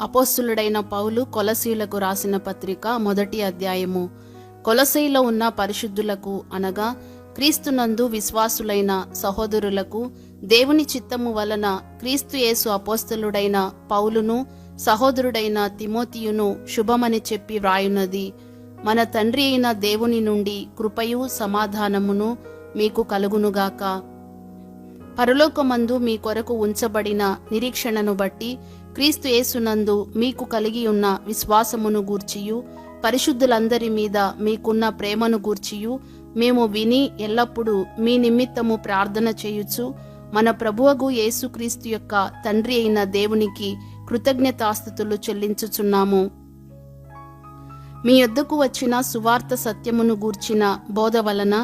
అపోస్తులుడైన పౌలు కొలసీయులకు రాసిన పత్రిక 1వ అధ్యాయము. కొలసీలో ఉన్న పరిశుద్ధులకు అనగా క్రీస్తునందు విశ్వాసులైన సహోదరులకు దేవుని చిత్తము వలన క్రీస్తు యేసు అపోస్తలుడైన పౌలును సహోదరుడైన తిమోతియును శుభమని చెప్పి వ్రాయున్నది. మన తండ్రి అయిన దేవుని నుండి కృపయు సమాధానమును మీకు కలుగునుగాక. పరలోకమందు మీ కొరకు ఉంచబడిన నిరీక్షణను బట్టి క్రీస్తు యేసునందు మీకు కలిగి ఉన్న విశ్వాసమును గూర్చియు పరిశుద్ధులందరి మీద మీకున్న ప్రేమను గూర్చియు మేము విని ఎల్లప్పుడూ మీ నిమిత్తము ప్రార్థన చేయుచు మన ప్రభువగు యేసుక్రీస్తు యొక్క తండ్రి అయిన దేవునికి కృతజ్ఞతాస్తుతులు చెల్లించుచున్నాము. మీ యొద్దకు వచ్చిన సువార్త సత్యమును గూర్చిన బోధ వలన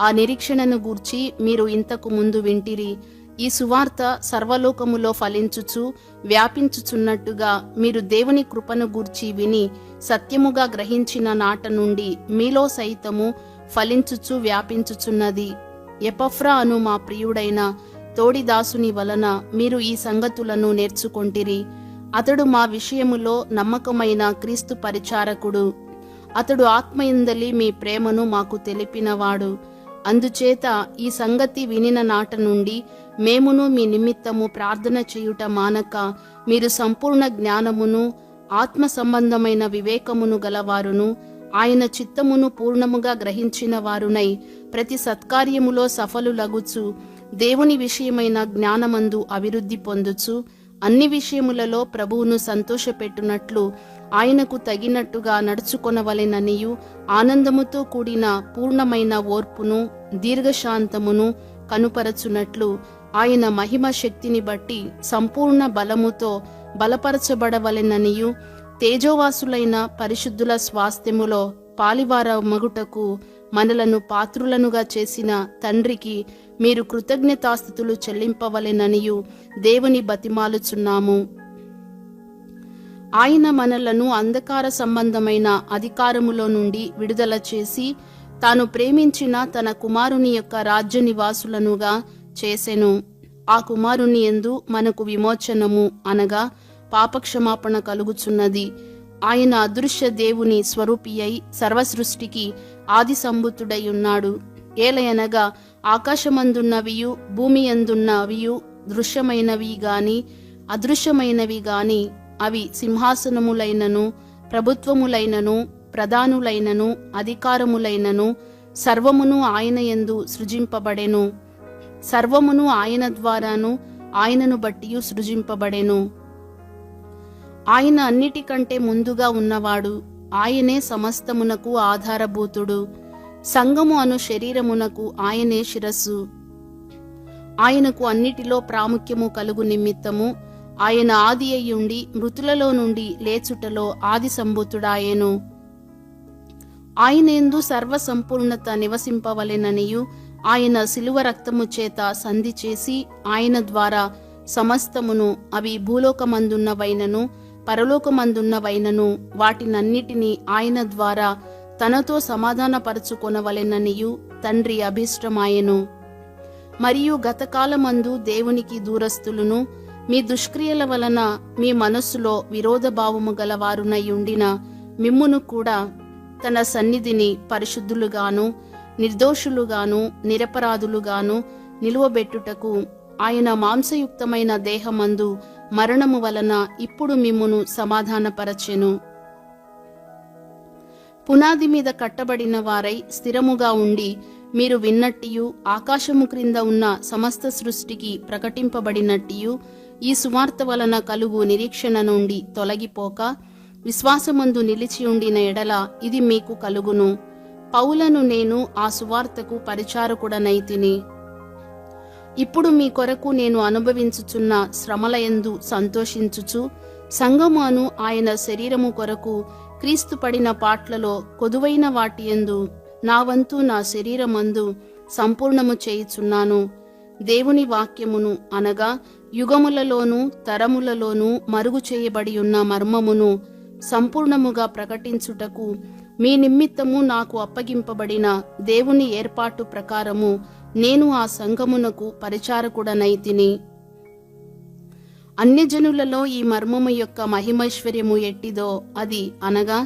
ఆ నిరీక్షణను గూర్చి మీరు ఇంతకు ముందు వింటిరి. ఈ సువార్త సర్వలోకములో ఫలించుచు వ్యాపించుచున్నట్టుగా మీరు దేవుని కృపను గూర్చి విని సత్యముగా గ్రహించిన నాట నుండి మీలో సైతము ఫలించుచు వ్యాపించుచున్నది. ఎపఫ్రా అను మా ప్రియుడైన తోడిదాసుని వలన మీరు ఈ సంగతులను నేర్చుకొంటిరి. అతడు మా విషయములో నమ్మకమైన క్రీస్తు పరిచారకుడు. అతడు ఆత్మయందలి మీ ప్రేమను మాకు తెలిపినవాడు. అందుచేత ఈ సంగతి వినిన నాట నుండి మేమును మీ నిమిత్తము ప్రార్థన చేయుట మానక మీరు సంపూర్ణ జ్ఞానమును ఆత్మ సంబంధమైన వివేకమును గలవారును ఆయన చిత్తమును పూర్ణముగా గ్రహించిన వారునై ప్రతి సత్కార్యములో సఫలులగుచు దేవుని విషయమైన జ్ఞానమందు అభివృద్ధి పొందుచు అన్ని విషయములలో ప్రభువును సంతోషపెట్టునట్లు ఆయనకు తగినట్టుగా నడుచుకొనవలెననియు ఆనందముతో కూడిన పూర్ణమైన ఓర్పును దీర్ఘశాంతమును కనుపరచునట్లు ఆయన మహిమ శక్తిని బట్టి సంపూర్ణ బలముతో బలపరచబడవలెననియు తేజోవాసులైన పరిశుద్ధుల స్వాస్థ్యములో పాలివార మగుటకు మనలను పాత్రులనుగా చేసిన తండ్రికి మీరు కృతజ్ఞతాస్తుతులు చెల్లింపవలెననియు దేవుని బతిమాలుచున్నాము. ఆయన మనలను అంధకార సంబంధమైన అధికారములో నుండి విడుదల చేసి తాను ప్రేమించిన తన కుమారుని యొక్క రాజ్య నివాసులనుగా చేసెను. ఆ కుమారుని యందు మనకు విమోచనము అనగా పాపక్షమాపణ కలుగుచున్నది. ఆయన అదృశ్య దేవుని స్వరూపి అయి సర్వసృష్టికి ఆది సంభూతుడై ఉన్నాడు. ఏలయనగా ఆకాశమందున్నవియు భూమి యందున్నవియు దృశ్యమైనవి గాని అదృశ్యమైనవి గాని అవి సింహాసనములైనను ప్రభుత్వములైనను ప్రధానులైనను అధికారములైనను సర్వమును ఆయన యందు సృజింపబడెను. సర్వమును ఆయన ద్వారాను ఆయనను బట్టియు సృజింపబడెను. ఆయన అన్నిటికంటే ముందుగా ఉన్నవాడు. ఆయనే సమస్తమునకు ఆధారభూతుడు. సంఘము అను శరీరమునకు ఆయనే శిరస్సు. ఆయనకు అన్నిటిలో ప్రాముఖ్యము కలుగు నిమిత్తము ఆయన ఆది అయ్యుండి మృతులలో నుండి లేచుటలో ఆది సంభూతుడాయెను. ఆయనందు సర్వ సంపూర్ణత నివసింపవలెననియు ఆయన శిలువ రక్తము చేత సంధి చేసి ఆయన ద్వారా సమస్తమును అవి భూలోకమందున్నవైనను పరలోకమందున్నవైనను వాటినన్నిటినీ ఆయన ద్వారా తనతో సమాధానపరచుకొనవలెననియు తండ్రి అభీష్టమాయెను. మరియు గతకాలమందు దేవునికి దూరస్తులను మీ దుష్క్రియల వలన మీ మనస్సులో విరోధభావము గలవారునై ఉండిన మిమ్మును కూడా తన సన్నిధిని పరిశుద్ధులుగాను నిర్దోషులుగాను నిరపరాధులుగాను నిలువబెట్టుటకు ఆయన మాంసయుక్తమైన దేహమందు మరణము వలన ఇప్పుడు మిమ్మును సమాధానపరచెను. పునాది మీద కట్టబడిన వారై స్థిరముగా ఉండి మీరు విన్నట్టియు ఆకాశము క్రింద ఉన్న సమస్త సృష్టికి ప్రకటింపబడినట్టియు ఈ సువార్త వలన కలుగు నిరీక్షణ నుండి తొలగిపోక విశ్వాసమందు నిలిచి ఉండిన ఎడల ఇది మీకు కలుగును. పౌలను నేను ఆ సువార్తకు పరిచారకుడనైతిని. ఇప్పుడు మీ కొరకు నేను అనుభవించుచున్న శ్రమలయందు సంతోషించుచు సంఘము అను ఆయన శరీరము కొరకు క్రీస్తు పడిన పాట్లలో కొదువైన వాటియందు నా వంతు నా శరీరమందు సంపూర్ణము చేయుచున్నాను. దేవుని వాక్యమును అనగా యుగములలోనూ తరములలోనూ మరుగు చేయబడి ఉన్న మర్మమును సంపూర్ణముగా ప్రకటించుటకు మీ నిమిత్తము నాకు అప్పగింపబడిన దేవుని ఏర్పాటు ప్రకారము నేను ఆ సంఘమునకు పరిచారకుడనైతిని. అన్యజనులలో ఈ మర్మము యొక్క మహిమైశ్వర్యము ఎట్టిదో అది అనగా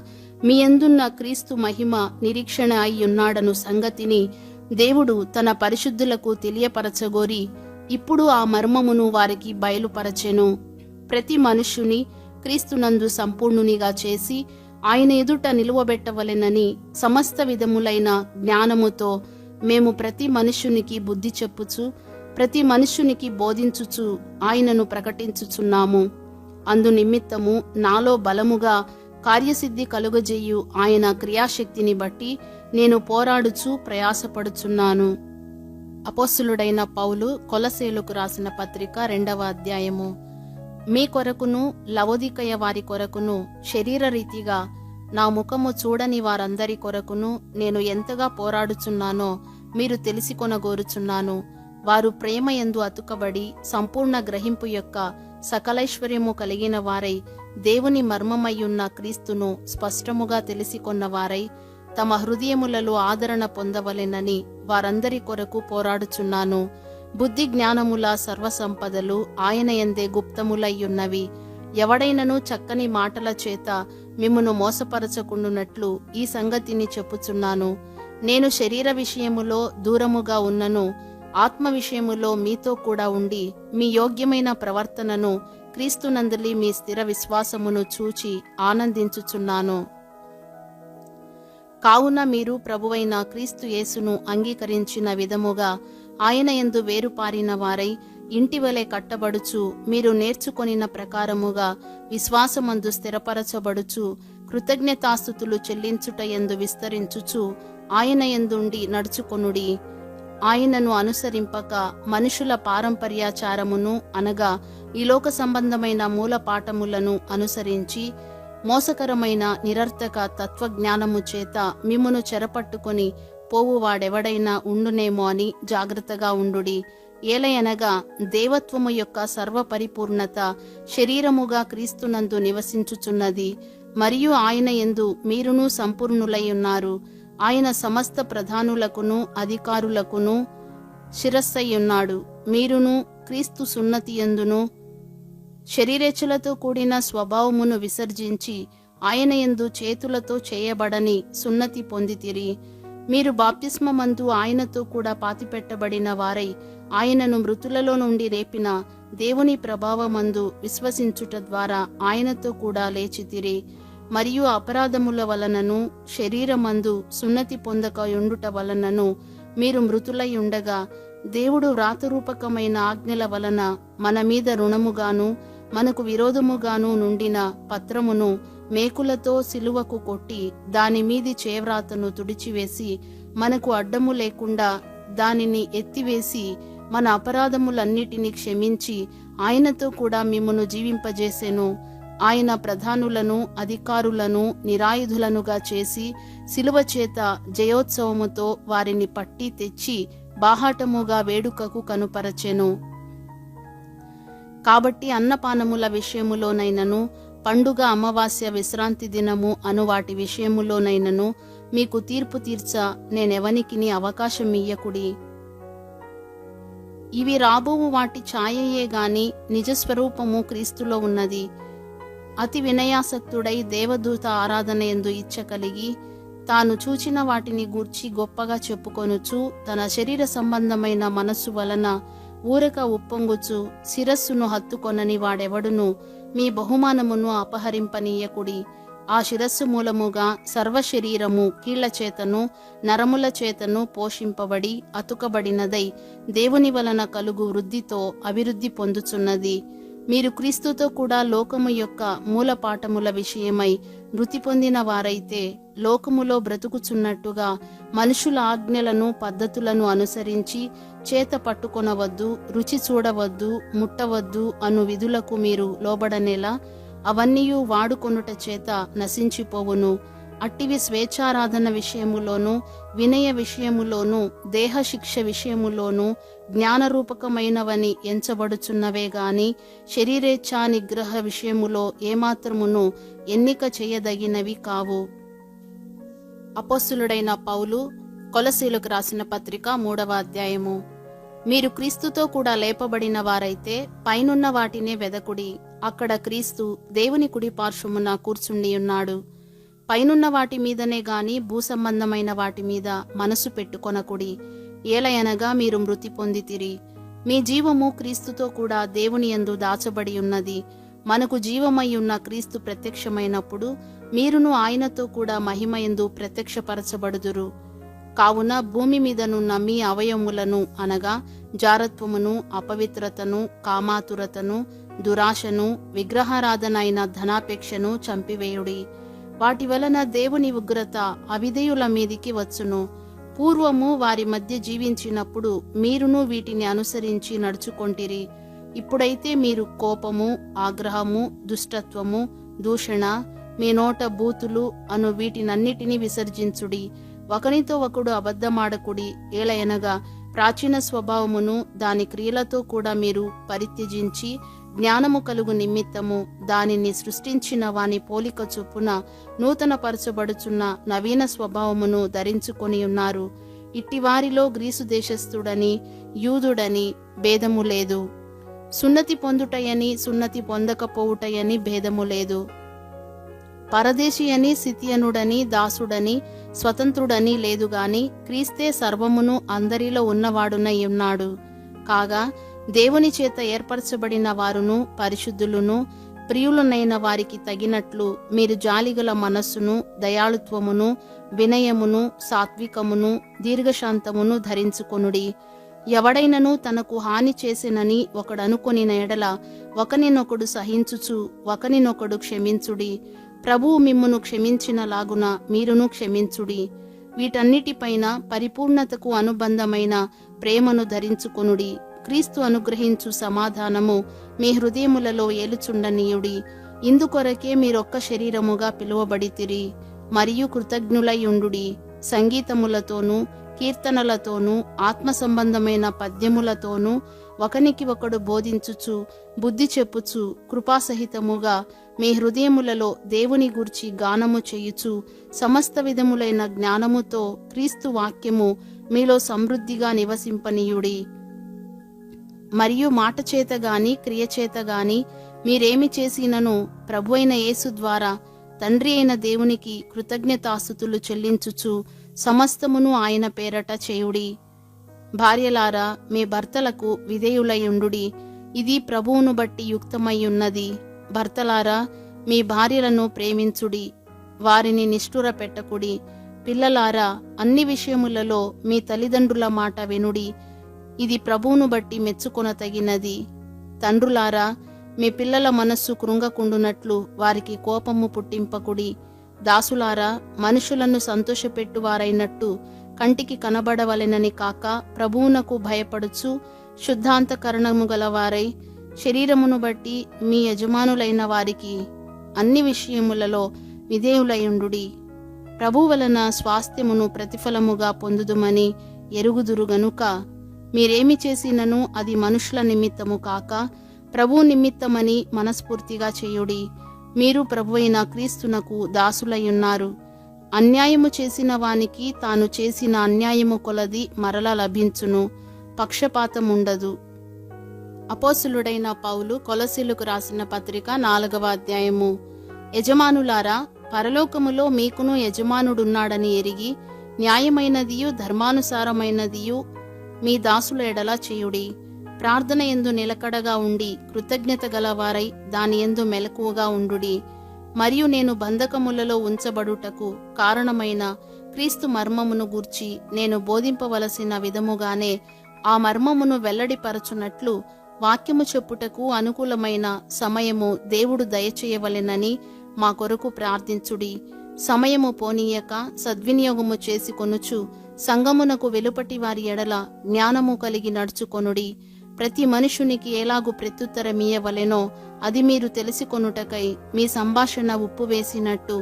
మీ యందున్న క్రీస్తు మహిమ నిరీక్షణ అయ్యున్నాడను సంగతిని దేవుడు తన పరిశుద్ధులకు తెలియపరచగోరి ఇప్పుడు ఆ మర్మమును వారికి బయలుపరచెను. ప్రతి మనుష్యుని క్రీస్తునందు సంపూర్ణునిగా చేసి ఆయన ఎదుట నిలువబెట్టవలెనని సమస్త విధములైన జ్ఞానముతో మేము ప్రతి మనుష్యునికి బుద్ధి చెప్పుచు ప్రతి మనుష్యునికి బోధించుచు ఆయనను ప్రకటించుచున్నాము. అందు నిమిత్తము నాలో బలముగా కార్యసిద్ధి కలుగజేయు ఆయన క్రియాశక్తిని బట్టి నేను పోరాడుచు ప్రయాసపడుచున్నాను. అపోస్తలుడైన పౌలు కొలసేలుకు రాసిన పత్రిక 2వ అధ్యాయము. మీ కొరకును లవోదికయ వారి కొరకును శరీర రీతిగా నా ముఖము చూడని వారందరి కొరకును నేను ఎంతగా పోరాడుచున్నానో మీరు తెలిసికొనగోరుచున్నాను. వారు ప్రేమ యందు అతుకబడి సంపూర్ణ గ్రహింపు యొక్క సకలైశ్వర్యము కలిగిన వారై దేవుని మర్మమయ్యున్న క్రీస్తును స్పష్టముగా తెలిసికొన్నవారై తమ హృదయములలో ఆదరణ పొందవలెనని వారందరి కొరకు పోరాడుచున్నాను. బుద్ధి జ్ఞానముల సర్వసంపదలు ఆయన యందే గుప్తములయ్యున్నవి. ఎవడైనను చక్కని మాటల చేత మిమ్మును మోసపరచకుండునట్లు ఈ సంగతిని చెప్పుచున్నాను. నేను శరీర విషయములో దూరముగా ఉన్నను, ఆత్మ విషయములో మీతో కూడా ఉండి మీ యోగ్యమైన ప్రవర్తనను క్రీస్తునందలి మీ స్థిర విశ్వాసమును చూచి ఆనందించుచున్నాను. కావున మీరు ప్రభువైన క్రీస్తు యేసును అంగీకరించిన విధముగా ఆయన యందు వేరుపారిన వారై ఇంటివలె కట్టబడుచు మీరు నేర్చుకొనిన ప్రకారముగా విశ్వాసమందు స్థిరపరచబడుచు కృతజ్ఞతాస్తుతులు చెల్లించుట యందు విస్తరించుచు ఆయన యందుండి నడుచుకొనుడి. ఆయనను అనుసరింపక మనుషుల పారంపర్యాచారమును అనగా ఈ లోక సంబంధమైన మూల పాఠములను అనుసరించి మోసకరమైన నిరర్థక తత్వజ్ఞానము చేత మిమ్మును చెరపట్టుకొని పోవువాడెవడైనా ఉండునేమో అని జాగ్రత్తగా ఉండుడి. ఏలయనగా దేవత్వము యొక్క సర్వపరిపూర్ణత శరీరముగా క్రీస్తునందు నివసించుచున్నది, మరియు ఆయన యందు మీరును సంపూర్ణులై ఉన్నారు. ఆయన సమస్త ప్రధానులకును అధికారులకును శిరస్సయ్యున్నాడు. మీరును క్రీస్తు సున్నతి యందును శరీరేచ్ఛలతో కూడిన స్వభావమును విసర్జించి ఆయన యందు చేతులతో చేయబడని సున్నతి పొందితిరి. మీరు బాప్తిస్మమందు ఆయనతో కూడా పాతిపెట్టబడిన వారై ఆయనను మృతులలో నుండి రేపిన దేవుని ప్రభావమందు విశ్వసించుట ద్వారా ఆయనతో కూడా లేచితిరి. మరియు అపరాధముల వలనను శరీరమందు సున్నతి పొందక ఉండుట వలనను మీరు మృతులై ఉండగా దేవుడు వ్రాతరూపకమైన ఆజ్ఞల వలన మన మీద రుణముగాను మనకు విరోధముగాను నుండిన పత్రమును మేకులతో సిలువకు కొట్టి దాని మీది చేవ్రాతను తుడిచివేసి మనకు అడ్డము లేకుండా దానిని ఎత్తివేసి మన అపరాధములన్నిటినీ క్షమించి ఆయనతో కూడా మిమ్మును జీవింపజేసెను. ఆయన ప్రధానులను అధికారులను నిరాయుధులనుగా చేసి సిలువ చేత జయోత్సవముతో వారిని పట్టి తెచ్చి బాహాటముగా వేడుకకు కనుపరచెను. కాబట్టి అన్నపానముల విషయములోనైనను పండుగ అమావాస్య విశ్రాంతి దినము అను వాటి విషయములోనైనను మీకు తీర్పు తీర్చ నేనెవనికిని అవకాశం ఇయ్యకుడి. ఇవి రాబోవు వాటి ఛాయయే గాని నిజస్వరూపము క్రీస్తులో ఉన్నది. అతి వినయాసక్తుడై దేవదూత ఆరాధన యందు ఇచ్చ కలిగి తాను చూచిన వాటిని గూర్చి గొప్పగా చెప్పుకొనుచు తన శరీర సంబంధమైన మనస్సు వలన ఊరక ఉప్పొంగుచు శిరస్సును హత్తుకొనని వాడెవడును మీ బహుమానమును అపహరింపనీయకుడి. ఆ శిరస్సు మూలముగా సర్వశరీరము కీళ్ల చేతను నరముల చేతను పోషింపబడి అతుకబడినదై దేవుని వలన కలుగు వృద్ధితో అభివృద్ధి పొందుచున్నది. మీరు క్రీస్తుతో కూడా లోకము యొక్క మూలపాఠముల విషయమై మృతి పొందిన వారైతే లోకములో బ్రతుకుచున్నట్టుగా మనుషుల ఆజ్ఞలను పద్ధతులను అనుసరించి చేత పట్టుకొనవద్దు, రుచి చూడవద్దు, ముట్టవద్దు అను విధులకు మీరు లోబడనేలా అవన్నీయు వాడుకొనుట చేత నశించిపోవును. అట్టివి స్వేచ్ఛారాధన విషయములోను వినయ విషయములోను దేహశిక్ష విషయములోను జ్ఞానరూపకమైనవని ఎంచబడుచున్నవే గాని శరీరేచ్ఛా నిగ్రహ విషయములో ఏమాత్రమును ఎన్నిక చేయదగినవి కావు. అపోస్తలుడైన పౌలు కొలసీలకు రాసిన పత్రిక 3వ అధ్యాయము. మీరు క్రీస్తుతో కూడా లేపబడిన వారైతే పైనున్న వాటినే వెదకుడి, అక్కడ క్రీస్తు దేవుని కుడి పార్శ్వమున కూర్చుండి ఉన్నాడు. పైనున్న వాటి మీదనే గాని భూసంబంధమైన వాటి మీద మనసు పెట్టుకొనకుడి. ఏలయనగా మీరు మృతి పొందితిరి, మీ జీవము క్రీస్తుతో కూడా దేవుని యందు దాచబడి ఉన్నది. మనకు జీవమై ఉన్న క్రీస్తు ప్రత్యక్షమైనప్పుడు మీరును ఆయనతో కూడా మహిమయందు ప్రత్యక్షపరచబడుదురు. కావున భూమి మీదనున్న మీ అవయములను అనగా జారత్వమును, అపవిత్రతను, కామాతురతను, దురాశను, విగ్రహారాధన అయిన ధనాపేక్షను చంపివేయుడి. వాటి వలన దేవుని ఉగ్రత అవిధేయుల మీదికి వచ్చును. పూర్వము వారి మధ్య జీవించినప్పుడు మీరును వీటిని అనుసరించి నడుచుకొంటిరి. ఇప్పుడైతే మీరు కోపము, ఆగ్రహము, దుష్టత్వము, దూషణ, మీ నోట బూతులు అను వీటినన్నిటినీ విసర్జించుడి. ఒకనితో ఒకడు అబద్ధమాడకుడి. ఏలయనగా ప్రాచీన స్వభావమును దాని క్రియలతో కూడా మీరు పరిత్యజించి జ్ఞానము కలుగు నిమిత్తము దానిని సృష్టించిన వాని పోలిక చొప్పున నూతన పరచబడుచున్న నవీన స్వభావమును ధరించుకొని ఉన్నారు. ఇట్టివారిలో గ్రీసు దేశస్థుడని యూదుడని భేదము లేదు, సున్నతి పొందుటయని సున్నతి పొందకపోవుటయని భేదము లేదు, పరదేశి అని సిథియనుడని దాసుడని స్వతంత్రుడని లేదు గాని క్రీస్తే సర్వమును అందరిలో ఉన్నవాడునై ఉన్నాడు. కాగా దేవుని చేత ఏర్పరచబడిన వారును పరిశుద్ధులును ప్రియులనైన వారికి తగినట్లు మీరు జాలిగల మనస్సును, దయాళుత్వమును, వినయమును, సాత్వికమును, దీర్ఘశాంతమును ధరించుకొనుడి. ఎవడైనను తనకు హాని చేసెనని ఒకడనుకొనిన ఎడల ఒకనినొకడు సహించుచు ఒకనినొకడు క్షమించుడి. ప్రభువు మిమ్మును క్షమించినలాగున మీరును క్షమించుడి. వీటన్నిటిపైన పరిపూర్ణతకు అనుబంధమైన ప్రేమను ధరించుకొనుడి. క్రీస్తు అనుగ్రహించు సమాధానము మీ హృదయములలో ఏలుచుండనీయుడి. ఇందుకొరకే మీరొక్క శరీరముగా పిలువబడితిరి. మరియు కృతజ్ఞులై ఉండుడి. సంగీతములతోనూ కీర్తనలతోనూ ఆత్మ సంబంధమైన పద్యములతోనూ ఒకనికి ఒకడు బోధించుచు బుద్ధి చెప్పుచు కృపాసహితముగా మీ హృదయములలో దేవుని గూర్చి గానము చేయుచు సమస్త విధములైన జ్ఞానముతో క్రీస్తు వాక్యము మీలో సమృద్ధిగా నివసింపనీయుడి. మరియు మాట చేత గాని క్రియచేత గాని మీరేమి చేసినను ప్రభు అయిన యేసు ద్వారా తండ్రి అయిన దేవునికి కృతజ్ఞతాస్తుతులు చెల్లించుచు సమస్తమును ఆయన పేరట చేయుడి. భార్యలారా, మీ భర్తలకు విధేయులయుండుడి, ఇది ప్రభువును బట్టి యుక్తమై ఉన్నది. భర్తలారా, మీ భార్యలను ప్రేమించుడి, వారిని నిష్ఠుర పెట్టకుడి. పిల్లలారా, అన్ని విషయములలో మీ తల్లిదండ్రుల మాట వినుడి, ఇది ప్రభువును బట్టి మెచ్చుకొనతగినది. తండ్రులారా, మీ పిల్లల మనస్సు కృంగకుండునట్లు వారికి కోపము పుట్టింపకుడి. దాసులారా, మనుషులను సంతోషపెట్టువారైనట్టు కంటికి కనబడవలెనని కాక ప్రభువునకు భయపడుచు శుద్ధాంతకరణము గలవారై శరీరమును బట్టి మీ యజమానులైన వారికి అన్ని విషయములలో విధేయులయుండుడి. ప్రభు వలన స్వాస్థ్యమును ప్రతిఫలముగా పొందుదుమని ఎరుగుదురు గనుక మీరేమి చేసినను అది మనుషుల నిమిత్తము కాక ప్రభు నిమిత్తమని మనస్ఫూర్తిగా చేయుడి. మీరు ప్రభు అయిన క్రీస్తునకు దాసులయ్యున్నారు. అన్యాయము చేసిన వానికి తాను చేసిన అన్యాయము కొలది మరల లభించును, పక్షపాతముండదు. అపోస్తులుడైన పౌలు కొలసీలకు రాసిన పత్రిక 4వ అధ్యాయము. యజమానులారా, పరలోకములో మీకును యజమానుడున్నాడని ఎరిగి న్యాయమైనదియు ధర్మానుసారమైనదియు మీ దాసుల ఎడల చేయుడి. ప్రార్థన యందు నిలకడగా ఉండి కృతజ్ఞత గలవారై దాని యందు మెలకువగా ఉండుడి. మరియు నేను బంధకములలో ఉంచబడుటకు కారణమైన క్రీస్తు మర్మమును గూర్చి నేను బోధింపవలసిన విధముగానే ఆ మర్మమును వెల్లడిపరచునట్లు వాక్యము చెప్పుటకు అనుకూలమైన సమయము దేవుడు దయచేయవలెనని మా కొరకు ప్రార్థించుడి. సమయము పోనీయక సద్వినియోగము చేసుకొనుచు సంగమునకు వెలుపటి వారి ఎడల జ్ఞానము కలిగి నడుచుకొనుడి. ప్రతి మనుషునికి ఎలాగు ప్రత్యుత్తరమీయవలెనో అది మీరు తెలిసికొనుటకై మీ సంభాషణ ఉప్పు వేసినట్టు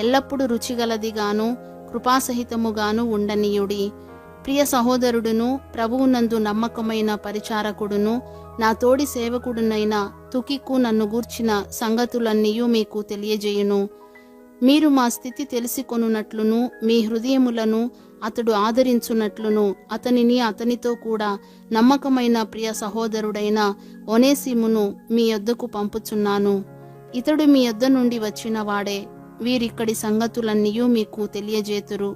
ఎల్లప్పుడూ రుచిగలదిగాను కృపాసహితముగాను ఉండనీయుడి. ప్రియ సహోదరుడును ప్రభువునందు నమ్మకమైన పరిచారకుడును నా తోడి సేవకుడునైన తుకికు నన్ను గూర్చిన సంగతులన్నీయూ మీకు తెలియజేయును. మీరు మా స్థితి తెలిసికొనున్నట్లును మీ హృదయములను అతడు ఆదరించున్నట్లును అతనిని అతనితో కూడా నమ్మకమైన ప్రియ సహోదరుడైన ఒనేసిమును మీ యొద్దకు పంపుచున్నాను. ఇతడు మీ యొద్ద నుండి వచ్చిన వాడే. వీరిక్కడి సంగతులన్నీయూ మీకు తెలియజేతురు.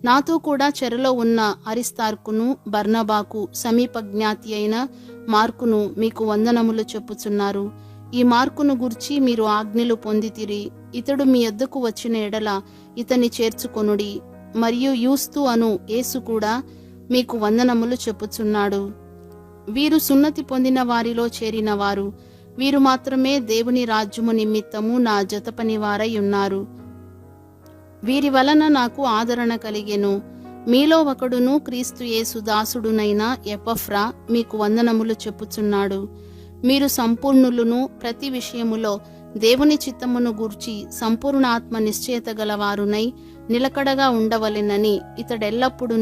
నాతో కూడా చెరలో ఉన్న అరిస్తార్కును బర్నబాకు సమీప జ్ఞాతి అయిన మార్కును మీకు వందనములు చెప్పుచున్నారు. ఈ మార్కును గూర్చి మీరు ఆజ్ఞలు పొందితిరి. ఇతడు మీ యొద్దకు వచ్చిన ఎడల ఇతని చేర్చుకొనుడి. మరియు యూస్తు అను యేసు కూడా మీకు వందనములు చెప్పుచున్నాడు. వీరు సున్నతి పొందిన వారిలో చేరిన వారు. వీరు మాత్రమే దేవుని రాజ్యము నిమిత్తము నా జతపనివారై ఉన్నారు. వీరి వలన నాకు ఆదరణ కలిగెను. మీలో ఒకడును క్రీస్తు యేసు దాసుడునైన ఎపఫ్రా మీకు వందనములు చెప్పుచున్నాడు. మీరు సంపూర్ణులును ప్రతి విషయములో దేవుని చిత్తమును గూర్చి సంపూర్ణ ఆత్మ నిశ్చయత గలవారునై నిలకడగా ఉండవలెనని ఇతడెల్లప్పుడూ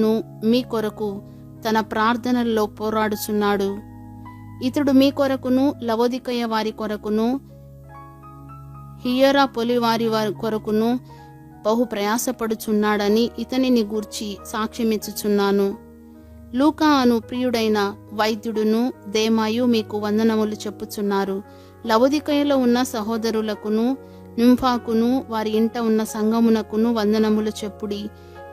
మీ కొరకు తన ప్రార్థనల్లో పోరాడుచున్నాడు. ఇతడు మీ కొరకును లవోదికయ వారి కొరకును హియరాపొలి వారి కొరకును బహు ప్రయాసపడుచున్నాడని ఇతనిని గూర్చి సాక్ష్యమిచ్చుచున్నాను. లూకా అను ప్రియుడైన వైద్యుడును దేమాయు మీకు వందనములు చెప్పుచున్నారు. లవోదికయలో ఉన్న సహోదరులకును నింఫాకును వారి ఇంట ఉన్న సంగమునకును వందనములు చెప్పుడి.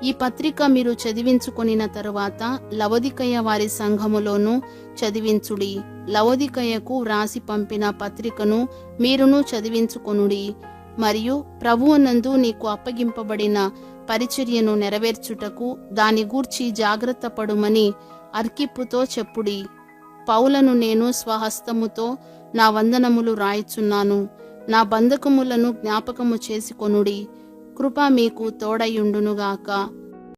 ఈ పత్రిక మీరు చదివించుకొనిన తరువాత లవోదికయ వారి సంఘములోను చదివించుడి. లవోదికయకు వ్రాసి పంపిన పత్రికను మీరును చదివించుకొనుడి. మరియు ప్రభువునందు నీకు అప్పగింపబడిన పరిచర్యను నెరవేర్చుటకు దాని గూర్చి జాగ్రత్త పడుమని అర్కిప్పుతో చెప్పుడి. పౌలను నేను స్వహస్తముతో నా వందనములు రాయిచున్నాను. నా బంధకములను జ్ఞాపకము చేసుకొనుడి. కృప మీకు తోడయుండునుగాక.